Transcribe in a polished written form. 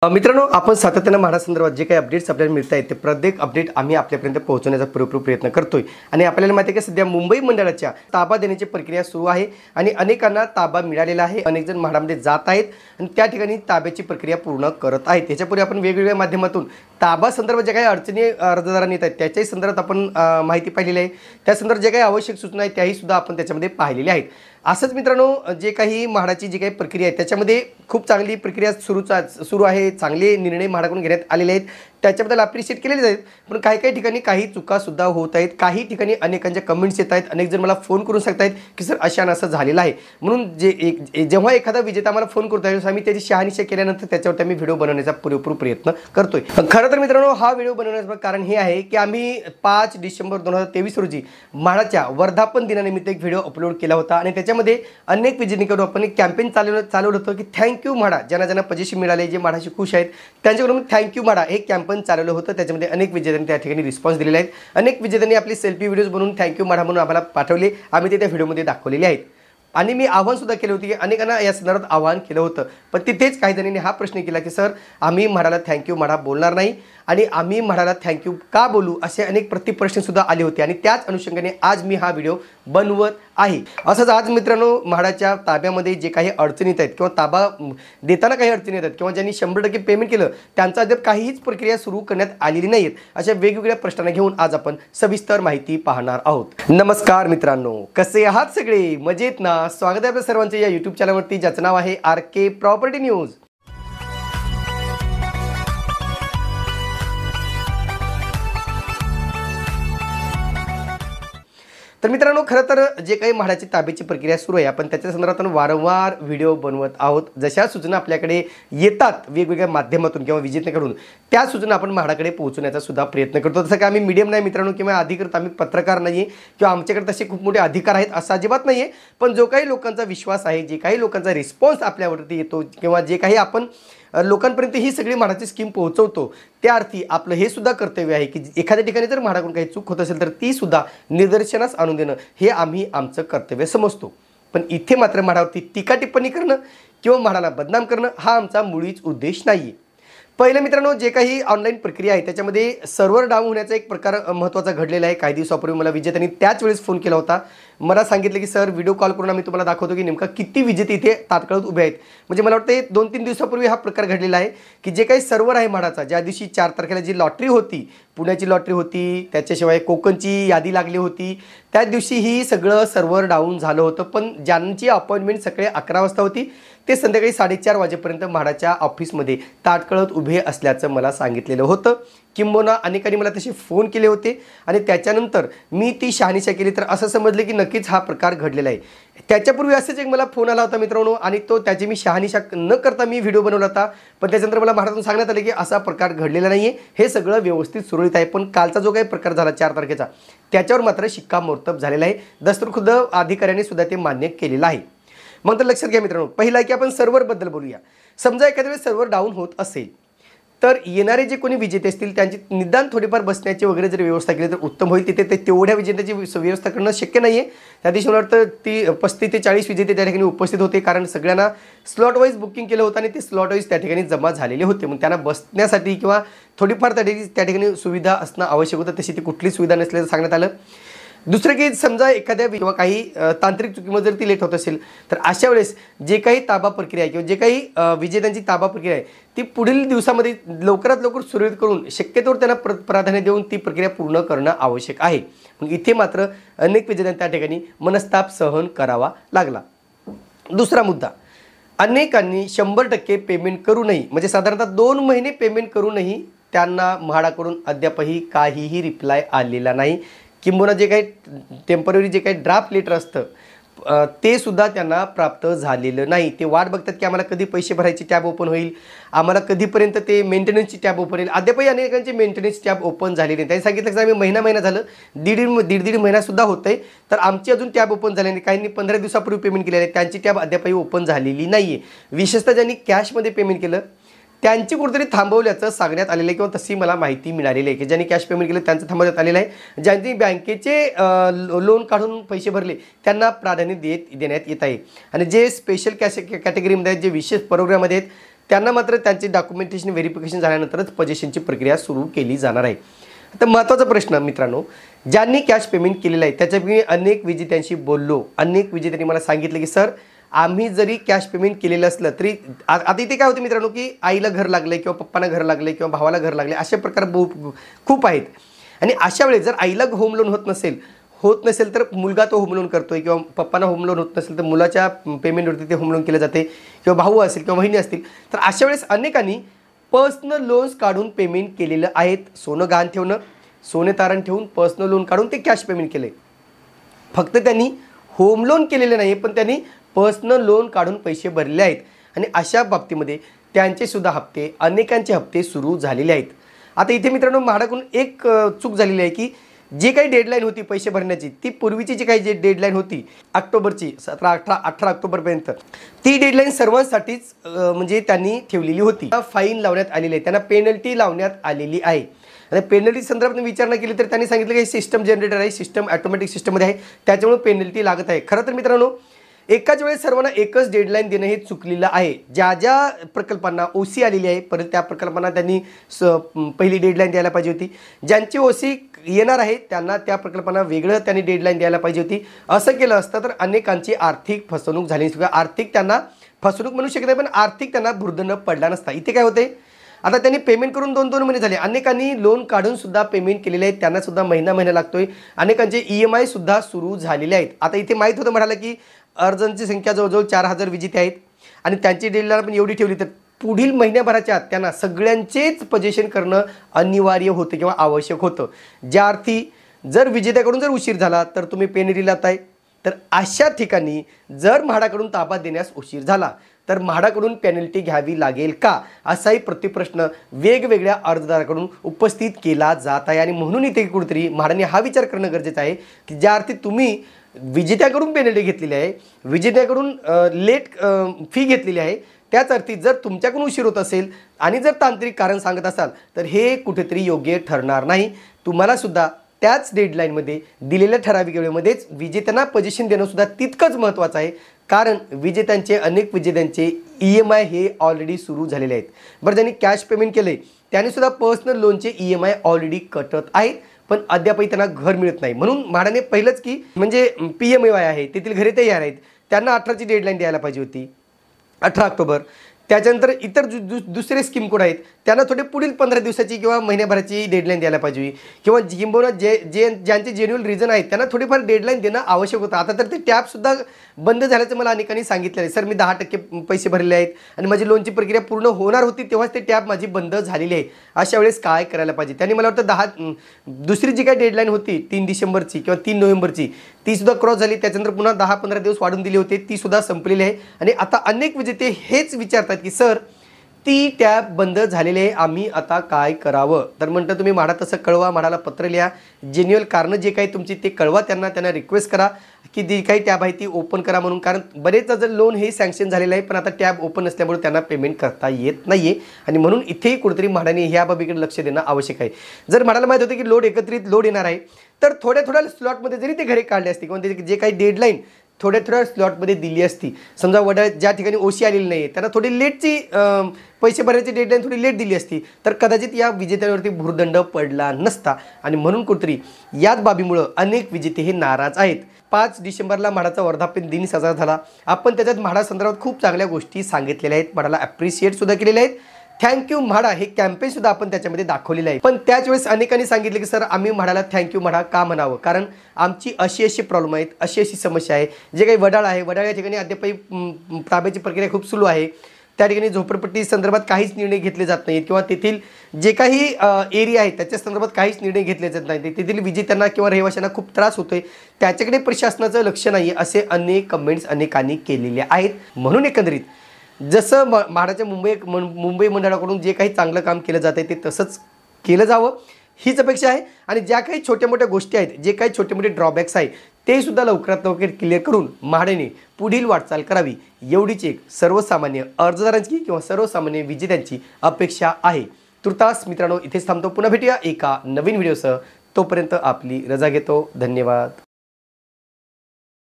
मित्रांनो, आपण सातत्याने म्हाडासंदर्भात जे काही अपडेट्स आपल्याला मिळत आहेत ते प्रत्येक अपडेट आम्ही आपल्यापर्यंत पोहोचवण्याचा पुरेपूर प्रयत्न करतोय। आणि आपल्याला माहिती आहे की सध्या मुंबई मंडळाच्या ताबा देण्याची प्रक्रिया सुरू आहे आणि अनेकांना ताबा मिळालेला आहे। अनेक जण म्हाडामध्ये जात आहेत आणि त्या ठिकाणी ताब्याची प्रक्रिया पूर्ण करत आहेत। त्याच्यापूर्वी आपण वेगवेगळ्या माध्यमातून ताबा संदर्भात जे काही अडचणी अर्जदारांनी येत आहेत त्याच्याही संदर्भात आपण माहिती पाहिलेली आहे। त्या संदर्भात जे काही आवश्यक सूचना आहेत त्याही सुद्धा आपण त्याच्यामध्ये पाहिलेल्या आहेत। असंच मित्रांनो, जे काही म्हाडाची जी काही प्रक्रिया आहे त्याच्यामध्ये खूप चांगली प्रक्रिया सुरू आहे। चांगले निर्णय म्हाडाकडून घेण्यात आलेले आहेत, त्याच्याबद्दल अप्रिशिएट केलेले आहेत। पण काही काही ठिकाणी काही चुका सुद्धा होत आहेत। काही ठिकाणी अनेकांच्या कमेंट्स येत आहेत। अनेक जण मला फोन करून सांगतायत की सर अशा असं झालेलं आहे। म्हणून जेव्हा एखादा विजेता आम्हाला फोन करतो आहे आम्ही त्याची शहानिशा केल्यानंतर त्याच्यावर आम्ही व्हिडिओ बनवण्याचा पुरेपूर प्रयत्न करतोय। खरं तर मित्रांनो, हा व्हिडिओ बनवण्याचं कारण हे आहे की आम्ही 5 डिसेंबर 2023 रोजी म्हाडाच्या वर्धापन दिनानिमित्त एक व्हिडिओ अपलोड केला होता आणि त्याच्यामध्ये अनेक विजेत्यांकडून आपण एक कॅम्पेन चालवलं होतं की थँक्यू म्हाडा। ज्यांना पैसे मिळाले, जे म्हाडाशी खुश आहेत त्यांच्याकडून थँक्यू म्हाडा हे कॅम्पेन चालवलं होतं। त्याच्यामध्ये अनेक विजेत्यांनी त्या ठिकाणी रिस्पॉन्स दिलेले आहेत। अनेक विजेत्यांनी आपली सेल्फी व्हिडिओज बनवून थँक्यू म्हाडा म्हणून आम्हाला पाठवले, आम्ही ते त्या व्हिडिओमध्ये दाखवलेले आहेत। आणि मी आव्हान सुद्धा केले होते की अनेकांना या संदर्भात आव्हान केलं होतं, पण तिथेच काही जणांनी हा प्रश्न केला की सर आम्ही म्हाडाला थँक्यू म्हाडा बोलणार नाही आणि आम्ही म्हाडाला थँक्यू का बोलू, असे अनेक प्रतिप्रश्न सुद्धा आले होते। आणि त्याच अनुषंगाने आज मी हा व्हिडिओ बनवत आहे। असंच आज मित्रांनो, म्हाडाच्या ताब्यामध्ये जे काही अडचणी येत आहेत किंवा ताबा देताना काही अडचणी येतात किंवा ज्यांनी 100% पेमेंट केलं त्यांचा अद्याप काहीच प्रक्रिया सुरू करण्यात आलेली नाही आहेत, अशा वेगवेगळ्या प्रश्नांना घेऊन आज आपण सविस्तर माहिती पाहणार आहोत। नमस्कार मित्रांनो, कसे आहात सगळे? मजेत ना? स्वागत आहे आपल्या सर्वांचे या यूट्यूब चॅनलवरती ज्याचं नाव आहे RK प्रॉपर्टी न्यूज। तर मित्रांनो, खरं तर जे काही म्हाडाची ताब्याची प्रक्रिया सुरू आहे आपण त्याच्या संदर्भात वारंवार व्हिडिओ बनवत आहोत। जशा सूचना आपल्याकडे येतात वेगवेगळ्या माध्यमातून किंवा विजेत्यांकडून त्या सूचना आपण म्हाडाकडे पोहोचवण्याचा सुद्धा प्रयत्न करतो। तसं की आम्ही मीडियम नाही मित्रांनो किंवा अधिकृत आम्ही पत्रकार नाही किंवा आमच्याकडे तसे खूप मोठे अधिकार आहेत असं अजिबात नाही आहे। पण जो काही लोकांचा विश्वास आहे, जे काही लोकांचा रिस्पॉन्स आपल्यावरती येतो किंवा जे काही आपण लोकांपर्यंत ही सगळी म्हाडाची स्कीम पोहोचवतो, त्या अर्थी आपलं हे सुद्धा कर्तव्य आहे की एखाद्या ठिकाणी जर म्हाडाकडून काही चूक होत असेल तर ती सुद्धा निदर्शनास आणून देणं हे आम्ही आमचं कर्तव्य समजतो। पण इथे मात्र म्हाडावरती टीका टिप्पणी करणं किंवा म्हाडाला बदनाम करणं हा आमचा मुळीच उद्देश नाही आहे। पहिलं मित्रांनो, जे काही ऑनलाईन प्रक्रिया आहे त्याच्यामध्ये सर्व्हर डाऊन होण्याचा एक प्रकार महत्त्वाचा घडलेला आहे। काही दिवसापूर्वी मला विजेत्यांनी त्याच वेळेस फोन केला होता, मला सांगितलं की सर व्हिडिओ कॉल करून आम्ही तुम्हाला दाखवतो की नेमका किती विजेते इथे तात्काळ उभे आहेत। म्हणजे मला वाटतं 2-3 दिवसापूर्वी हा प्रकार घडलेला आहे की जे काही सर्व्हर आहे म्हाडाचा, ज्या दिवशी 4 तारखेला जी लॉटरी होती, पुण्याची लॉटरी होती, त्याच्याशिवाय कोकणची यादी लागली होती, त्या दिवशी ही सगळं सर्व्हर डाऊन झालं होतं। पण ज्यांची अपॉइंटमेंट सकाळी 11 वाजता होती ते संध्याकाळी 4:30 वाजेपर्यंत म्हाडाच्या ऑफिसमध्ये ताटकळत उभे असल्याचं मला सांगितलेलं होतं। किंबहुना अनेकांनी मला तसे फोन केले होते आणि त्याच्यानंतर मी ती शहानिशा केली तर असं समजलं की नक्कीच हा प्रकार घडलेला आहे। त्याच्यापूर्वी असेच एक मला फोन आला होता मित्रांनो आणि त्याची मी शहानिशा न करता मी व्हिडिओ बनवला होता। पण त्याच्यानंतर मला म्हाडातून सांगण्यात आलं की असा प्रकार घडलेला नाही आहे, हे सगळं व्यवस्थित सुरळीत आहे। पण कालचा जो काही प्रकार झाला 4 तारखेचा त्याच्यावर मात्र शिक्कामोर्तब झालेला आहे। दस्तूरखुद्द अधिकाऱ्यांनी सुद्धा ते मान्य केलेलं आहे। मग तर लक्षात घ्या मित्रांनो, पहिला की आपण सर्व्हरबद्दल बोलूया। समजा एखाद्या वेळेस सर्व्हर डाऊन होत असेल तर येणारे जे कोणी विजेते असतील त्यांची निदान थोडीफार बसण्याची वगैरे जर व्यवस्था केली तर उत्तम होईल। तिथे ते तेवढ्या विजेत्याची व्यवस्था करणं शक्य नाही आहे। त्या दिवशी मला वाटतं ती 35 ते 40 विजेते त्या ठिकाणी उपस्थित होते, कारण सगळ्यांना स्लॉट वाईज बुकिंग केलं होतं आणि ते स्लॉट वाईज त्या ठिकाणी जमा झालेले होते। मग त्यांना बसण्यासाठी किंवा थोडीफार त्या ठिकाणी सुविधा असणं आवश्यक होतं, तशी ती कुठली सुविधा नसल्याचं सांगण्यात आलं। दुसरं की समजा एखाद्या किंवा काही तांत्रिक चुकीमुळे जर ती लेट होत असेल तर अशा वेळेस जे काही ताबा प्रक्रिया आहे किंवा जे काही विजेत्यांची ताबा प्रक्रिया आहे ती पुढील दिवसामध्ये लवकरात लवकर सुरळीत करून शक्यतोवर त्यांना प्राधान्य देऊन ती प्रक्रिया पूर्ण करणं आवश्यक आहे। मग इथे मात्र अनेक विजेत्यांना त्या ठिकाणी मनस्ताप सहन करावा लागला। दुसरा मुद्दा, अनेकांनी 100% पेमेंट करूनही म्हणजे साधारणतः 2 महिने पेमेंट करूनही त्यांना म्हाडाकडून अद्यापही काहीही रिप्लाय आलेला नाही। किंबहुना जे काही टेम्पररी जे काही ड्राफ्ट लेटर असतं ते सुद्धा त्यांना प्राप्त झालेलं नाही। ते वाट बघतात की आम्हाला कधी पैसे भरायची टॅब ओपन होईल, आम्हाला कधीपर्यंत ते मेंटेनन्सची टॅब ओपन होईल। अद्यापही अनेकांची मेंटेनन्स टॅब ओपन झाली नाही। त्यांनी सांगितलं की आम्ही महिना झालं, दीड महिनासुद्धा होत आहे तर आमची अजून टॅब ओपन झाली नाही। काहींनी 15 दिवसापूर्वी पेमेंट केलेलं आहे, त्यांची टॅब अद्यापही ओपन झालेली नाही आहे। विशेषतः ज्यांनी कॅशमध्ये पेमेंट केलं त्यांची कुठेतरी थांबवल्याचं सांगण्यात आलेलं आहे किंवा तशी मला माहिती मिळालेली आहे की ज्यांनी कॅश पेमेंट केलं त्यांचं थांबवण्यात आलेलं आहे। ज्यांनी बँकेचे लोन काढून पैसे भरले त्यांना प्राधान्य देण्यात येत आहे। आणि जे स्पेशल कॅटेगरीमध्ये आहेत, जे विशेष प्रोग्राममध्ये आहेत त्यांना मात्र त्यांचे डॉक्युमेंटेशन व्हेरिफिकेशन झाल्यानंतरच पोझिशनची प्रक्रिया सुरू केली जाणार आहे. आता महत्त्वाचा प्रश्न मित्रांनो, ज्यांनी कॅश पेमेंट केलेलं आहे त्याच्यापैकी अनेक विजेत्यांशी बोललो. अनेक विजेत्यांनी मला सांगितलं की सर आम्ही जरी कॅश पेमेंट केलेलं असलं तरी आता इथे काय होतं मित्रांनो, की आईला घर लागलं किंवा पप्पांना घर लागले किंवा भावाला घर लागले, असे प्रकार खूप आहेत. आणि अशा वेळेस जर आईला होम लोन होत नसेल तर मुलगा तो होम लोन करतोय, किंवा पप्पांना होम लोन होत नसेल तर मुलाच्या पेमेंटवरती ते होम लोन केलं जाते, किंवा भाऊ असेल किंवा बहिणी असतील, तर अशा वेळेस अनेकांनी पर्सनल लोन्स काढून पेमेंट केलेलं आहेत. सोनं गहाण ठेवणं, सोने तारण ठेवून पर्सनल लोन काढून ते कॅश पेमेंट केले. फक्त त्यांनी होम लोन केलेलं नाही, पण त्यांनी पर्सनल लोन काढून पैसे भरले आहेत. आणि अशा बाबतीमध्ये त्यांचे सुद्धा हप्ते, अनेकांचे हप्ते सुरू झालेले आहेत. आता इथे मित्रांनो म्हाडाकडून एक चूक झालेली आहे, की जी काही डेडलाईन होती पैसे भरण्याची, ती पूर्वीची जी काही डेडलाईन होती ऑक्टोबरची 17-18 ऑक्टोबरपर्यंत, ती डेडलाईन सर्वांसाठीच म्हणजे त्यांनी ठेवलेली होती. फाईन लावण्यात आलेली आहे, त्यांना पेनल्टी लावण्यात आलेली आहे. आणि पेनल्टी संदर्भात विचारणा केली तर त्यांनी सांगितलं की सिस्टम जनरेटर आहे, सिस्टम ऑटोमॅटिक सिस्टममध्ये आहे, त्याच्यामुळे पेनल्टी लागत आहे. खरं तर मित्रांनो एकाच वेळेस सर्वांना एकच डेडलाईन देणं हे चुकलेलं आहे. ज्या ज्या प्रकल्पांना ओसी आलेली आहे परत त्या प्रकल्पांना त्यांनी पहिली डेडलाईन द्यायला पाहिजे होती. ज्यांची ओसी येणार आहे त्यांना त्या प्रकल्पांना वेगळं त्यांनी डेडलाईन द्यायला पाहिजे होती. असं केलं असतं तर अनेकांची आर्थिक फसवणूक झाली नसती. आर्थिक त्यांना फसवणूक म्हणू शकत नाही, पण आर्थिक त्यांना भुर्दंड पडला नसता. इथे काय होते, आता त्यांनी पेमेंट करून 2-2 महिने झाले. अनेकांनी लोन काढून सुद्धा पेमेंट केलेले आहेत, त्यांना सुद्धा महिना लागतोय. अनेकांचे EMI सुद्धा सुरू झालेले आहेत. आता इथे माहीत होतं म्हणाला की अर्जांची संख्या जवळजवळ 4000 विजेते आहेत आणि त्यांची डेडलाईन पण एवढी ठेवली तर पुढील महिन्याभराच्या आत त्यांना सगळ्यांचेच पोझिशन करणं अनिवार्य होतं किंवा आवश्यक होतं. ज्या अर्थी जर विजेत्याकडून जर उशीर झाला तर तुम्ही पेनल्टी लावताय. तर अशा ठिकाणी जर म्हाडाकडून ताबा देण्यास उशीर झाला तर म्हाडाकडून पेनल्टी घ्यावी लागेल का, असाही प्रतिप्रश्न वेगवेगळ्या अर्जदाराकडून उपस्थित केला जात आहे. आणि म्हणून इथे कुठेतरी म्हाडाने हा विचार करणं गरजेचं आहे की ज्या अर्थी तुम्ही विजेत्याकडून पेनल्टी घेतलेली आहे, विजेत्याकडून लेट फी घेतलेली आहे, त्याच अर्थी जर तुमच्याकडून उशीर होत असेल आणि जर तांत्रिक कारण सांगत असाल तर हे कुठेतरी योग्य ठरणार नाही. तुम्हाला सुद्धा त्याच डेडलाईनमध्ये दिलेल्या ठराविक वेळेमध्येच विजेत्यांना पोझिशन देणं सुद्धा तितकंच महत्त्वाचं आहे. कारण अनेक विजेत्यांचे EMI हे ऑलरेडी सुरू झालेले आहेत. बरं, ज्यांनी कॅश पेमेंट केले त्यांनी सुद्धा पर्सनल लोनचे EMI ऑलरेडी कटत आहेत, पण अद्यापही त्यांना घर मिळत नाही. म्हणून म्हाडाने पहिलंच की म्हणजे PMAY आहे तेथील घरे तयार आहेत, त्यांना 18ची डेडलाईन द्यायला पाहिजे होती, 18 ऑक्टोबर. त्याच्यानंतर इतर दुसरे स्कीम कोड आहेत त्यांना थोडे पुढील 15 दिवसाची किंवा महिन्याभराची डेडलाईन द्यायला पाहिजे, किंवा किंबहुना ज्यांचे जेन्युअल रिझन आहेत त्यांना थोडीफार डेडलाईन देणं आवश्यक होतं. आता तर ते टॅबसुद्धा बंद झाल्याचं मला अनेकांनी सांगितलं आहे. सर मी 10% पैसे भरले आहेत आणि माझी लोनची प्रक्रिया पूर्ण होणार होती तेव्हाच ते टॅब माझी बंद झालेली आहे. अशा वेळेस काय करायला पाहिजे. त्यांनी मला वाटतं दुसरी जी काही डेडलाईन होती 3 डिसेंबरची किंवा 3 नोव्हेंबरची ती सुद्धा क्रॉस झाली. त्याच्यानंतर पुन्हा 10-15 दिवस वाढून दिले होते, ती सुद्धा संपलेली आहे. आणि आता अनेक विजेते हेच विचारतात की सर ती टॅब बंद झालेली आहे, आम्ही आता काय करावं. तर म्हणतं तुम्ही म्हाडा तसं कळवा, म्हाडाला पत्र लिहा, जेन्युअल कारणं जे काही तुमची ते कळवा, त्यांना रिक्वेस्ट करा की जी काही टॅब आहे ती ओपन करा म्हणून. कारण बरेच जर लोन हे सँक्शन झालेलं आहे पण आता टॅब ओपन नसल्यामुळे त्यांना पेमेंट करता येत नाही आहे. आणि म्हणून इथेही कुठेतरी म्हाडाने ह्या बाबीकडे लक्ष देणं आवश्यक आहे. जर म्हाडाला माहीत होतं की एकत्रित लोड येणार आहे तर थोड्या स्लॉटमध्ये जरी ते घरे काढले असते किंवा जे काही डेडलाईन थोड्या स्लॉटमध्ये दिली असती, समजा वड्या ज्या ठिकाणी ओसी आलेली नाही आहे त्यांना थोडी लेटची पैसे भरण्याची डेडलाईन थोडी लेट दिली असती तर कदाचित या विजेत्यांवरती भुर्दंड पडला नसता. आणि म्हणून कुठेतरी याच बाबीमुळं अनेक विजेते हे नाराज आहेत. 5 डिसेंबरला म्हाडाचा वर्धापन दिन साजरा झाला. आपण त्याच्यात म्हाडा संदर्भात खूप चांगल्या गोष्टी सांगितलेल्या आहेत, म्हाडाला ॲप्रिशिएट सुद्धा केलेल्या आहेत. थँक्यू म्हाडा हे कॅम्पेन सुद्धा आपण त्याच्यामध्ये दाखवलेलं आहे. पण त्याच वेळेस अनेकांनी सांगितलं की सर आम्ही म्हाडाला थँक्यू म्हाडा का म्हणावं, कारण आमची अशी प्रॉब्लेम आहेत, अशी समस्या आहे. जे काही वडाळ आहे, वडाळ या ठिकाणी अद्यापही ताब्याची प्रक्रिया खूप सुरू आहे. त्या ठिकाणी झोपडपट्टी संदर्भात काहीच निर्णय घेतले जात नाहीत किंवा तेथील जे काही एरिया आहे त्याच्या संदर्भात काहीच निर्णय घेतले जात नाहीत. तेथील विजेत्यांना किंवा रहिवाशांना खूप त्रास होतोय, त्याच्याकडे प्रशासनाचं लक्ष नाही आहे, असे अनेक कमेंट्स अनेकांनी केलेले आहेत. म्हणून एकंदरीत जसं म्हाडाच्या मुंबई मंडळाकडून जे काही चांगलं काम केलं जातं ते तसंच केलं जावं हीच अपेक्षा आहे. आणि ज्या काही छोट्या मोठ्या गोष्टी आहेत, जे काही छोटे मोठे ड्रॉबॅक्स आहे ते सुद्धा लवकरात लवकर क्लिअर करून म्हाडाने पुढील वाटचाल करावी, एवढीच एक सर्वसामान्य अर्जदारांची किंवा सर्वसामान्य विजेत्यांची अपेक्षा आहे. तुर्तास मित्रांनो इथेच थांबतो. पुन्हा भेटूया एका नवीन व्हिडिओसह. तोपर्यंत आपली रजा घेतो. धन्यवाद.